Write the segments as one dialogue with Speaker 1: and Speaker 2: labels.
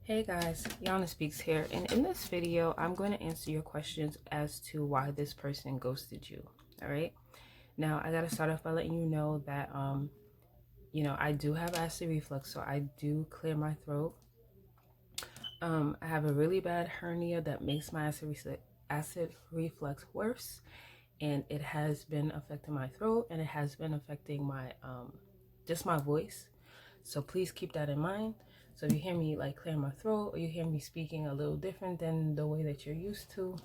Speaker 1: Hey guys, Yana Speaks here, and in this video, I'm going to answer your questions as to why this person ghosted you. All right. Now, I gotta start off by letting you know that I do have acid reflux, so I do clear my throat. I have a really bad hernia that makes my acid reflux worse, and it has been affecting my throat, and it has been affecting my just my voice. So please keep that in mind. So if you hear me like clear my throat, or you hear me speaking a little different than the way that you're used to,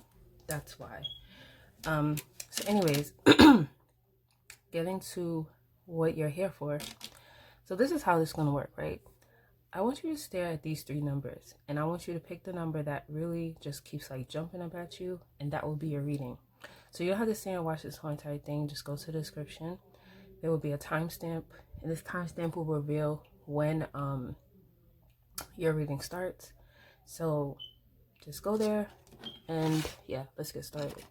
Speaker 1: that's why. So anyways, getting to what you're here for. So this is how this is going to work, right? I want you to stare at these three numbers, and I want you to pick the number that really just keeps like jumping up at you, and that will be your reading. So you don't have to stay and watch this whole entire thing. Just go to the description. There will be a timestamp, and this timestamp will reveal when your reading starts. So just go there, and yeah, let's get started.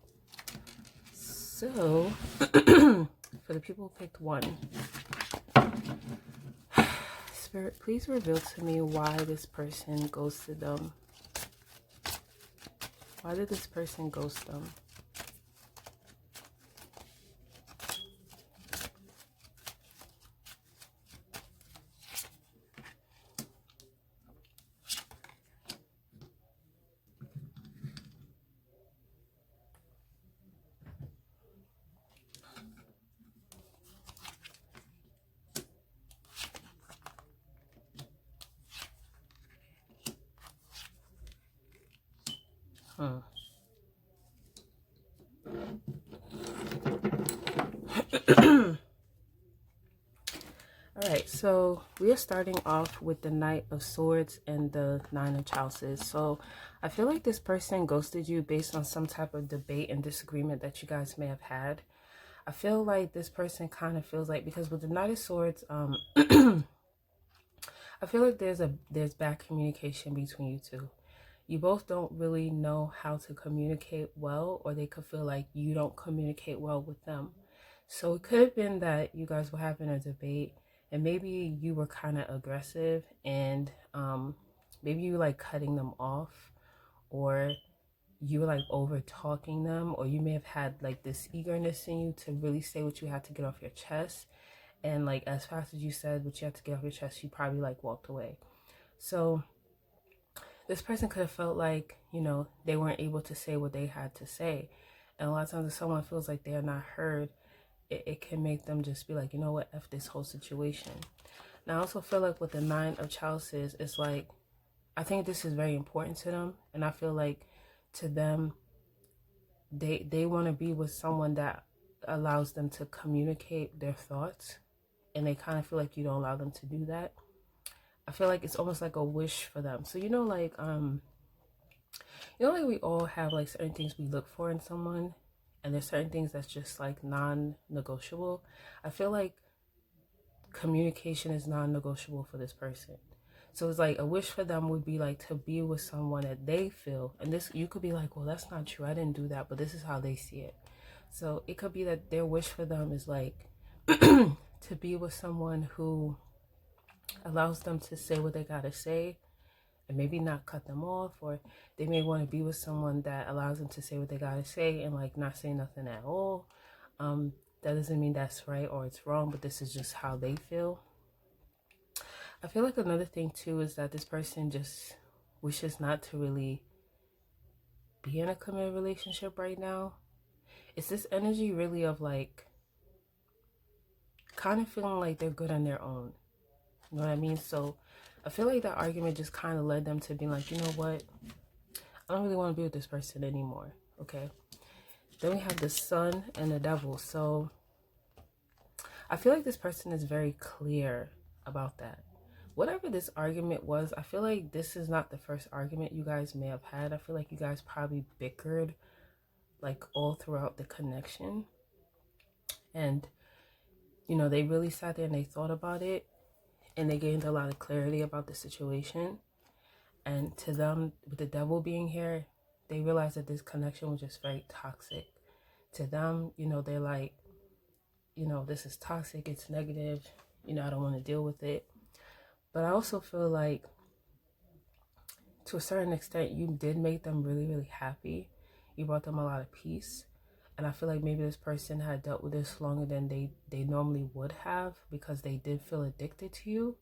Speaker 1: So for the people who picked one, Spirit, please reveal to me why this person ghosted them. Why did this person ghost them? Alright, so we are starting off with the Knight of Swords and the Nine of Chalices. So I feel like this person ghosted you based on some type of debate and disagreement that you guys may have had. I feel like this person kind of feels like, because with the Knight of Swords, I feel like there's bad communication between you two. You both don't really know how to communicate well, or they could feel like you don't communicate well with them. So it could have been that you guys were having a debate, and maybe you were kind of aggressive, and maybe you were like cutting them off, or you were like over talking them, or you may have had like this eagerness in you to really say what you had to get off your chest, and like as fast as you said what you had to get off your chest, you probably like walked away. So this person could have felt like, they weren't able to say what they had to say. And a lot of times if someone feels like they're not heard, it can make them just be like, you know what, F this whole situation. Now I also feel like with the Nine of Chalices, it's like, I think this is very important to them. And I feel like to them, they want to be with someone that allows them to communicate their thoughts. And they kind of feel like you don't allow them to do that. I feel like it's almost like a wish for them. So like we all have like certain things we look for in someone, and there's certain things that's just like non-negotiable. I feel like communication is non-negotiable for this person. So it's like a wish for them would be like to be with someone that they feel, and this, you could be like, well, that's not true, I didn't do that, but this is how they see it. So it could be that their wish for them is like to be with someone who allows them to say what they gotta say, and maybe not cut them off, or they may want to be with someone that allows them to say what they gotta say and like not say nothing at all. That doesn't mean that's right or it's wrong, but this is just how they feel. I feel like another thing too is that this person just wishes not to really be in a committed relationship right now. It's this energy really of like kind of feeling like they're good on their own. You know what I mean? So I feel like that argument just kind of led them to be like, you know what? I don't really want to be with this person anymore. Okay. Then we have the Sun and the Devil. So I feel like this person is very clear about that. Whatever this argument was, I feel like this is not the first argument you guys may have had. I feel like you guys probably bickered like all throughout the connection. And, they really sat there and they thought about it, and they gained a lot of clarity about the situation. And to them, with the Devil being here, they realized that this connection was just very toxic. To them, they're like, this is toxic, it's negative, I don't want to deal with it. But I also feel like to a certain extent, you did make them really, really happy. You brought them a lot of peace. And I feel like maybe this person had dealt with this longer than they normally would have, because they did feel addicted to you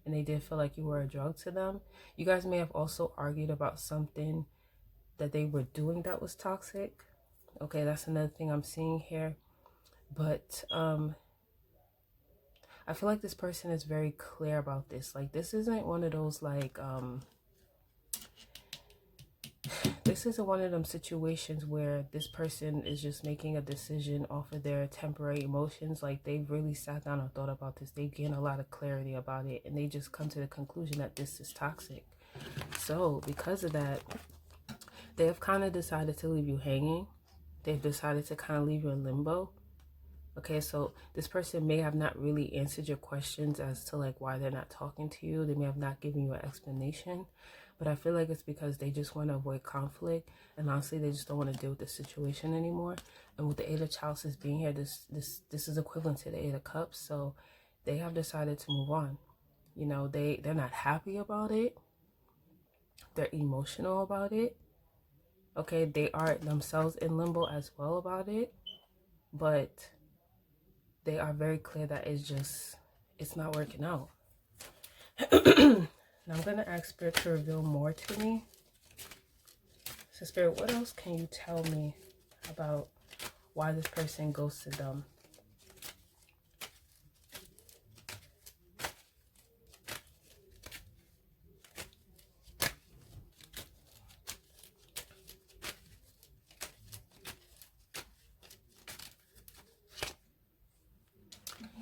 Speaker 1: and they did feel like you were a drug to them. You guys may have also argued about something that they were doing that was toxic. Okay, that's another thing I'm seeing here. But I feel like this person is very clear about this. Like, this isn't one of those like this isn't one of them situations where this person is just making a decision off of their temporary emotions. Like, they've really sat down and thought about this. They gain a lot of clarity about it, and they just come to the conclusion that this is toxic. So because of that, they have kind of decided to leave you hanging. They've decided to kind of leave you in limbo. Okay, so this person may have not really answered your questions as to like why they're not talking to you. They may have not given you an explanation, but I feel like it's because they just want to avoid conflict, and honestly, they just don't want to deal with the situation anymore. And with the Eight of Chalices being here, this is equivalent to the Eight of Cups, so they have decided to move on. You know, they're not happy about it. They're emotional about it. Okay, they are themselves in limbo as well about it, but they are very clear that it's not working out. Now I'm going to ask Spirit to reveal more to me. So Spirit, what else can you tell me about why this person ghosted them?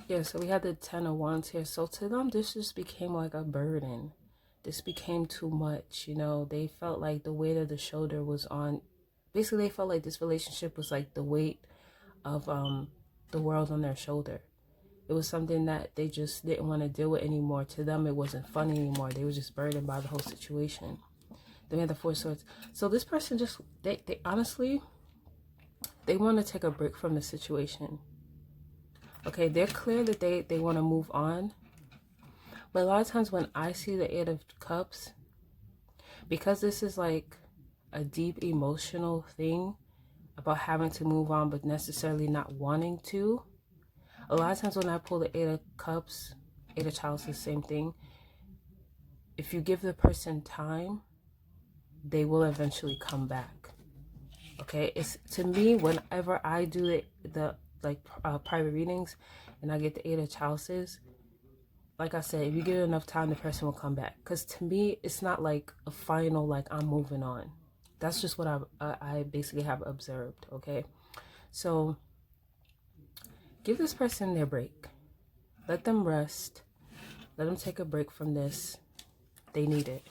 Speaker 1: Yeah, so we had the Ten of Wands here. So to them, this just became like a burden. This became too much, you know. They felt like the weight of the shoulder was on. Basically, they felt like this relationship was like the weight of the world on their shoulder. It was something that they just didn't want to deal with anymore. To them, it wasn't fun anymore. They were just burdened by the whole situation. Then we had the Four of Swords. So this person just, they honestly, they want to take a break from the situation. Okay, they're clear that they want to move on. But a lot of times when I see the Eight of Cups, because this is like a deep emotional thing about having to move on but necessarily not wanting to, a lot of times when I pull the Eight of Cups, Eight of Chalices, same thing. If you give the person time, they will eventually come back. Okay, it's, to me, whenever I do the private readings and I get the Eight of Chalices, like I said, if you give it enough time, the person will come back. Because to me, it's not like a final, like, I'm moving on. That's just what I basically have observed, okay? So give this person their break. Let them rest. Let them take a break from this. They need it.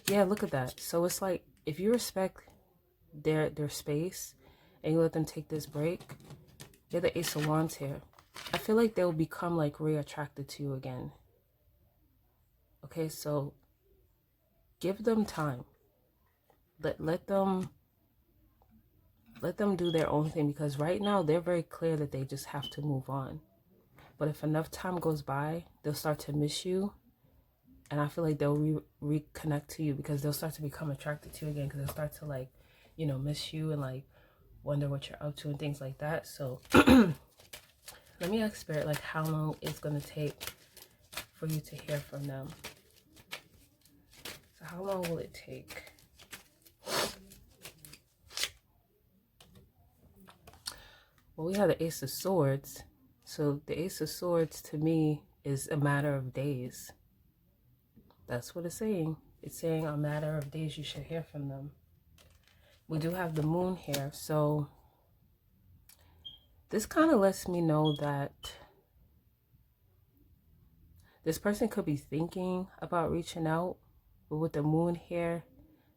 Speaker 1: Yeah, look at that. So it's like, if you respect their space and you let them take this break, you're the Ace of Wands here. I feel like they'll become like re-attracted to you again. Okay, so give them time. Let them do their own thing, because right now they're very clear that they just have to move on. But if enough time goes by, they'll start to miss you, and I feel like they'll reconnect to you, because they'll start to become attracted to you again, because they'll start to, like, you know, miss you and like wonder what you're up to and things like that. So let me ask Spirit, like, how long it's going to take for you to hear from them. So how long will it take? Well, we have the Ace of Swords. So the Ace of Swords to me is a matter of days. That's what it's saying. It's saying a matter of days you should hear from them. We do have the Moon here. So this kind of lets me know that this person could be thinking about reaching out. But with the Moon here,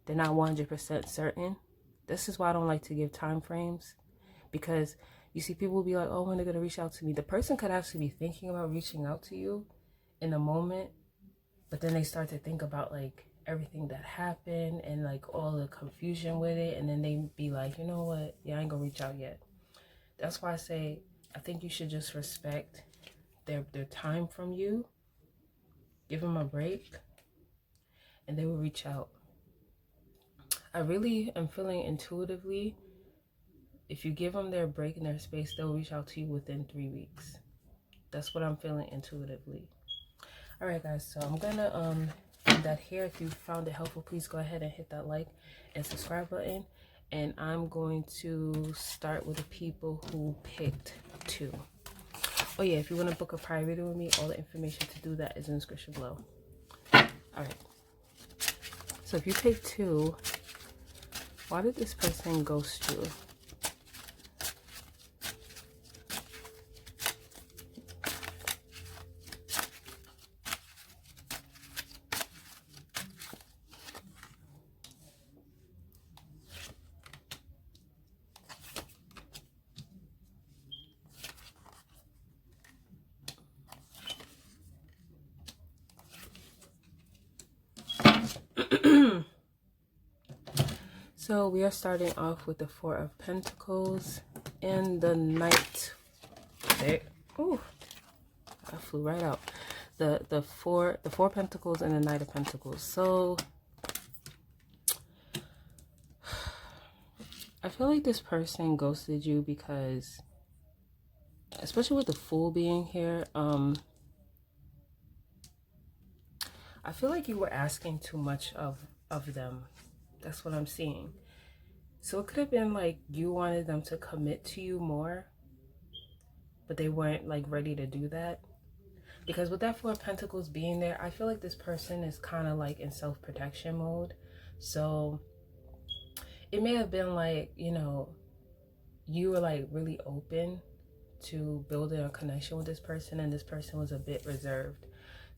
Speaker 1: they're not 100% certain. This is why I don't like to give time frames. Because you see, people will be like, oh, when they're going to reach out to me. The person could actually be thinking about reaching out to you in a moment, but then they start to think about like everything that happened and like all the confusion with it, and then they be like, you know what, yeah, I ain't gonna reach out yet. That's why I say I think you should just respect their time from you, give them a break, and they will reach out. I really am feeling intuitively, if you give them their break and their space, they'll reach out to you within 3 weeks. That's what I'm feeling intuitively. All right, guys, so I'm gonna end that here. If you found it helpful, please go ahead and hit that like and subscribe button. And I'm going to start with the people who picked 2. Oh yeah, if you want to book a private reading with me, all the information to do that is in the description below. All right, so if you picked 2, why did this person ghost you? So we are starting off with the 4 of Pentacles and the Knight. There. Ooh, I flew right out. The four Pentacles and the Knight of Pentacles. So I feel like this person ghosted you because, especially with the Fool being here, I feel like you were asking too much of them. That's what I'm seeing. So it could have been like you wanted them to commit to you more, but they weren't like ready to do that. Because with that 4 of Pentacles being there, I feel like this person is kind of like in self-protection mode. So it may have been like, you know, you were like really open to building a connection with this person, and this person was a bit reserved.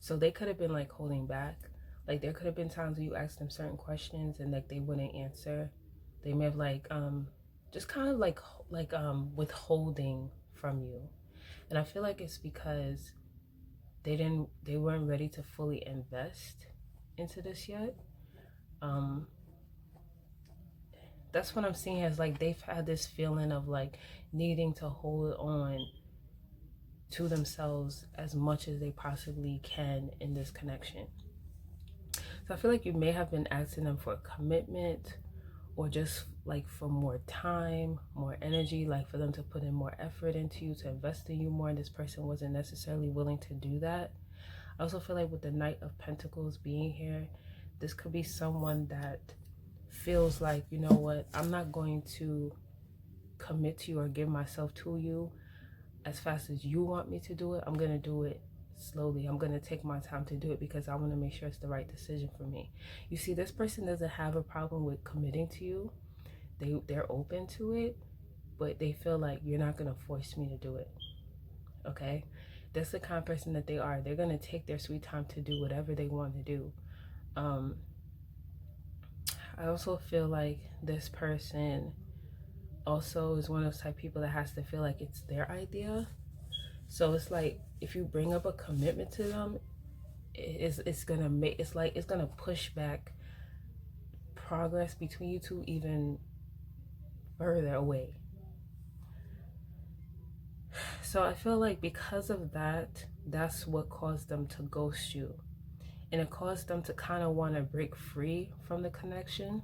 Speaker 1: So they could have been like holding back. Like there could have been times where you asked them certain questions and like they wouldn't answer. They may have like just kind of like withholding from you. And I feel like it's because they weren't ready to fully invest into this yet. That's what I'm seeing, as like they've had this feeling of like needing to hold on to themselves as much as they possibly can in this connection. So I feel like you may have been asking them for a commitment, or just like for more time, more energy, like for them to put in more effort into you, to invest in you more, and this person wasn't necessarily willing to do that. I also feel like with the Knight of Pentacles being here, this could be someone that feels like, you know what, I'm not going to commit to you or give myself to you as fast as you want me to do it. I'm going to do it slowly. I'm going to take my time to do it because I want to make sure it's the right decision for me. You see, this person doesn't have a problem with committing to you. They're open to it, but they feel like you're not going to force me to do it. Okay? That's the kind of person that they are. They're going to take their sweet time to do whatever they want to do. I also feel like this person also is one of those type of people that has to feel like it's their idea. So it's like if you bring up a commitment to them, it's gonna push back progress between you two even further away. So I feel like because of that, that's what caused them to ghost you. And it caused them to kind of want to break free from the connection.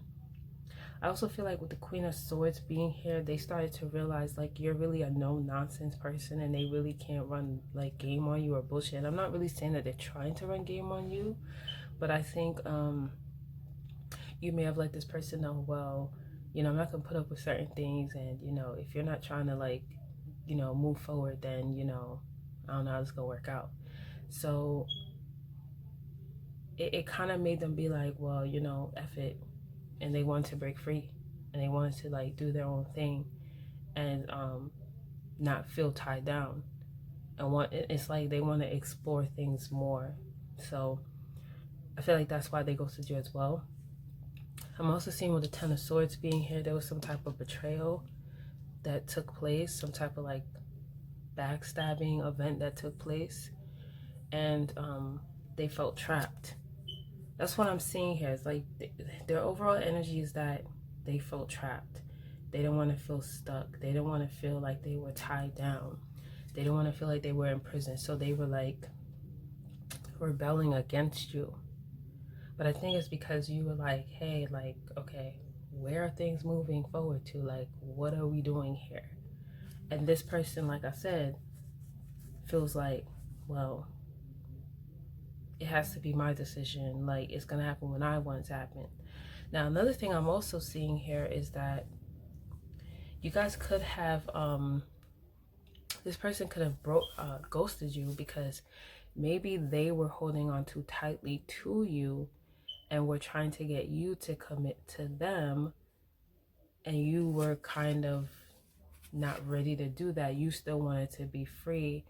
Speaker 1: I also feel like with the Queen of Swords being here, they started to realize like you're really a no-nonsense person, and they really can't run like game on you or bullshit. And I'm not really saying that they're trying to run game on you, but I think you may have let this person know, well, you know, I'm not gonna put up with certain things, and you know, if you're not trying to like, you know, move forward, then you know, I don't know how it's gonna work out. So it kind of made them be like, well, you know, F it. And they wanted to break free, and they wanted to like do their own thing, and not feel tied down, and it's like they want to explore things more. So I feel like that's why they ghosted you as well. I'm also seeing with the Ten of Swords being here, there was some type of betrayal that took place, some type of like backstabbing event that took place, and they felt trapped. That's what I'm seeing here. It's like their overall energy is that they felt trapped. They didn't want to feel stuck. They didn't want to feel like they were tied down. They didn't want to feel like they were in prison. So they were like rebelling against you. But I think it's because you were like, hey, like, okay, where are things moving forward to? Like, what are we doing here? And this person, like I said, feels like, well, it has to be my decision. Like, it's going to happen when I want it to happen. Now, another thing I'm also seeing here is that you guys could have, this person could have ghosted you because maybe they were holding on too tightly to you and were trying to get you to commit to them, and you were kind of not ready to do that. You still wanted to be free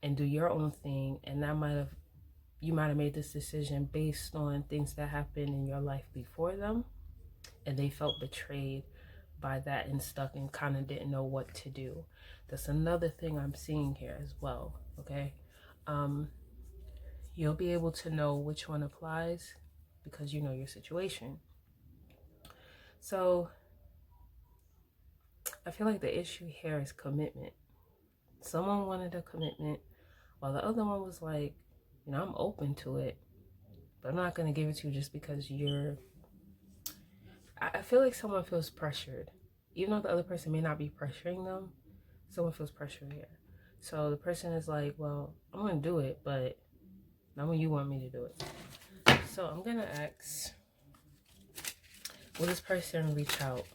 Speaker 1: and do your own thing, and that you might have made this decision based on things that happened in your life before them, and they felt betrayed by that and stuck and kind of didn't know what to do. That's another thing I'm seeing here as well. Okay, you'll be able to know which one applies because you know your situation. So I feel like the issue here is commitment. Someone wanted a commitment while the other one was like, you know, I'm open to it, but I'm not going to give it to you just because I feel like someone feels pressured. Even though the other person may not be pressuring them, someone feels pressure here. So the person is like, well, I'm going to do it, but not when you want me to do it. So I'm going to ask, will this person reach out?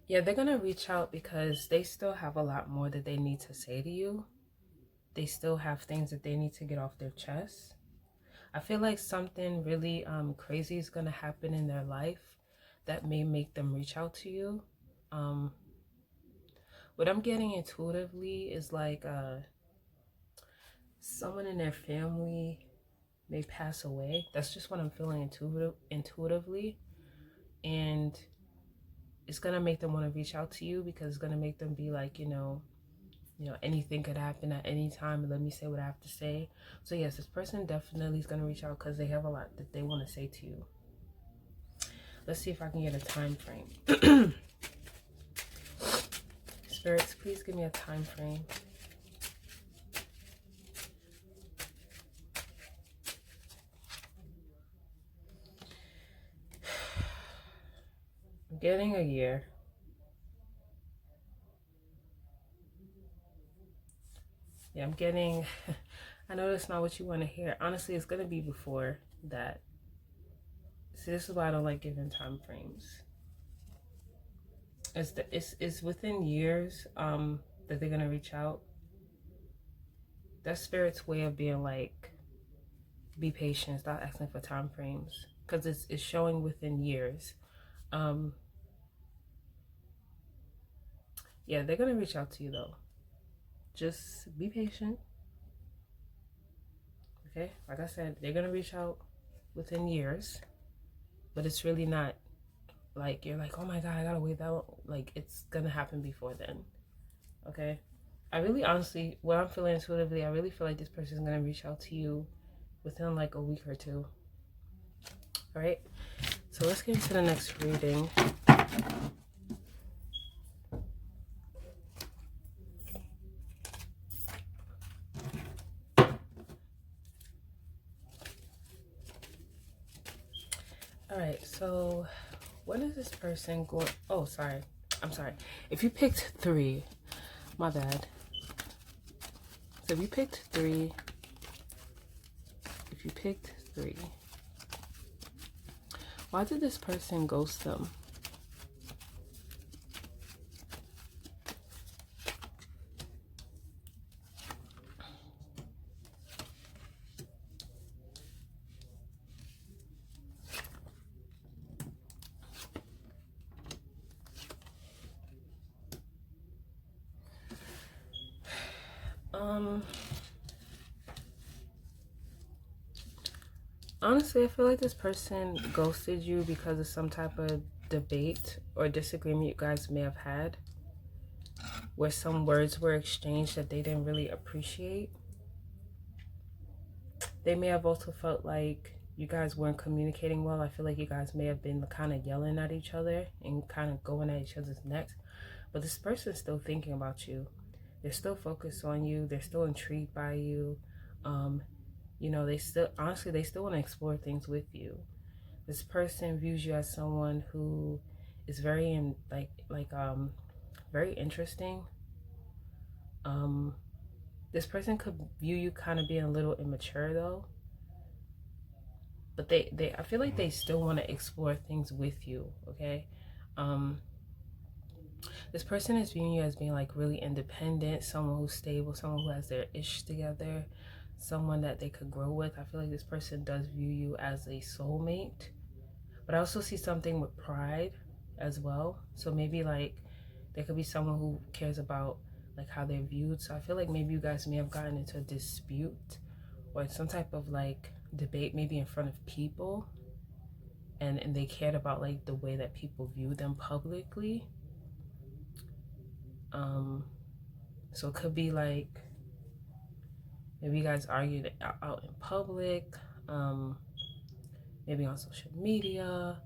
Speaker 1: Yeah, they're going to reach out because they still have a lot more that they need to say to you. They still have things that they need to get off their chest. I feel like something really crazy is going to happen in their life that may make them reach out to you. What I'm getting intuitively is like someone in their family may pass away. That's just what I'm feeling intuitively. And it's going to make them want to reach out to you because it's going to make them be like, you know, anything could happen at any time. Let me say what I have to say. So yes, this person definitely is going to reach out because they have a lot that they want to say to you. Let's see if I can get a time frame. Spirits, please give me a time frame. I'm getting a year. Yeah, I'm getting, I know that's not what you want to hear. Honestly, it's going to be before that. See, this is why I don't like giving time frames. It's within years that they're going to reach out. That's Spirit's way of being like, be patient, stop asking for time frames. Because it's showing within years. Yeah, they're going to reach out to you though. Just be patient. Okay, like I said, they're going to reach out within years. But it's really not like you're like, oh my god, I gotta wait that long. Like, it's gonna happen before then. Okay, I really honestly, what I'm feeling intuitively, I really feel like this person is gonna reach out to you within like a week or two. All right, so let's get into the next reading. All right, so when is this person going? Oh, sorry, I'm sorry. If you picked 3, my bad. So if you picked 3, why did this person ghost them? Honestly, I feel like this person ghosted you because of some type of debate or disagreement you guys may have had where some words were exchanged that they didn't really appreciate. They may have also felt like you guys weren't communicating well. I feel like you guys may have been kind of yelling at each other and kind of going at each other's necks. But this person's still thinking about you. They're still focused on you. They're still intrigued by you. You know, they still, honestly, they still want to explore things with you. This person views you as someone who is very very interesting. This person could view you kind of being a little immature though. But I feel like they still want to explore things with you, okay? This person is viewing you as being like really independent, someone who's stable, someone who has their ish together, someone that they could grow with. I feel like this person does view you as a soulmate. But I also see something with pride as well. So maybe like there could be someone who cares about like how they're viewed. So I feel like maybe you guys may have gotten into a dispute or some type of like debate, maybe in front of people, and they cared about like the way that people view them publicly. So it could be like maybe you guys argued out in public, maybe on social media,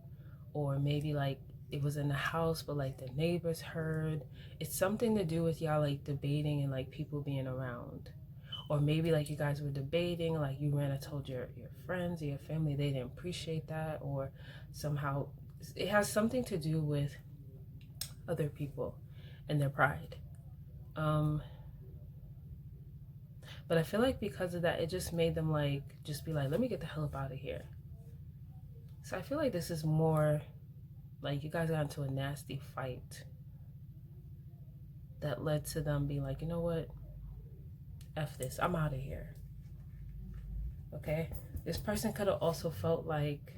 Speaker 1: or maybe like it was in the house but like the neighbors heard. It's something to do with y'all like debating and like people being around. Or maybe like you guys were debating, like you ran and told your friends or your family, they didn't appreciate that, or somehow it has something to do with other people and their pride. But I feel like because of that, it just made them like just be like, let me get the hell up out of here. So I feel like this is more like you guys got into a nasty fight that led to them being like, you know what, F this, I'm out of here. Okay, this person could have also felt like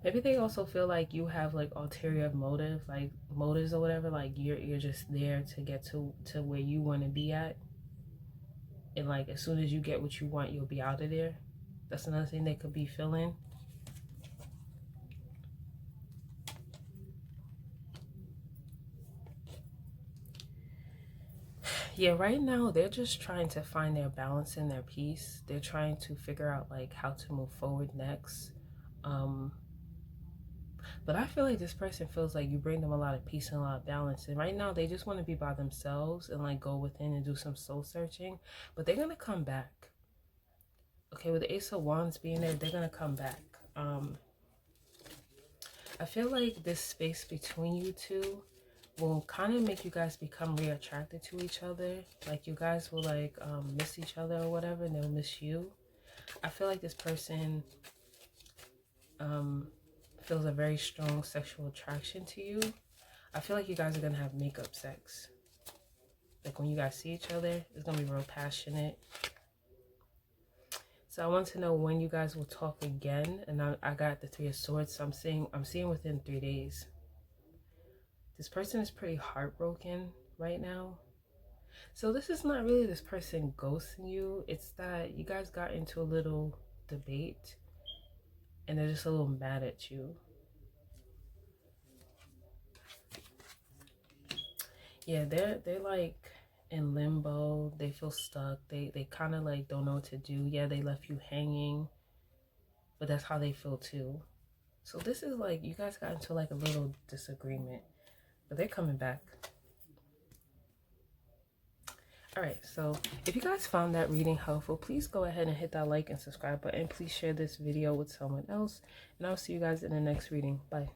Speaker 1: maybe they also feel like you have like ulterior motives or whatever, like you're just there to get to where you want to be at, and like as soon as you get what you want, you'll be out of there. That's another thing they could be feeling. Yeah, right now they're just trying to find their balance and their peace. They're trying to figure out like how to move forward next. But I feel like this person feels like you bring them a lot of peace and a lot of balance. And right now they just want to be by themselves and like go within and do some soul searching. But they're going to come back. Okay, with the Ace of Wands being there, they're going to come back. I feel like this space between you two will kind of make you guys become re-attracted to each other. Like you guys will like miss each other or whatever, and they'll miss you. I feel like this person feels a very strong sexual attraction to you. I feel like you guys are gonna have makeup sex. Like when you guys see each other, it's gonna be real passionate. So I want to know when you guys will talk again. And I got the Three of Swords, so I'm seeing within 3 days. This person is pretty heartbroken right now. So this is not really this person ghosting you. It's that you guys got into a little debate and they're just a little mad at you. Yeah, they're like in limbo. They feel stuck. They kind of like don't know what to do. Yeah, they left you hanging, but that's how they feel too. So this is like you guys got into like a little disagreement, but they're coming back. Alright, so if you guys found that reading helpful, please go ahead and hit that like and subscribe button. Please share this video with someone else, and I'll see you guys in the next reading. Bye.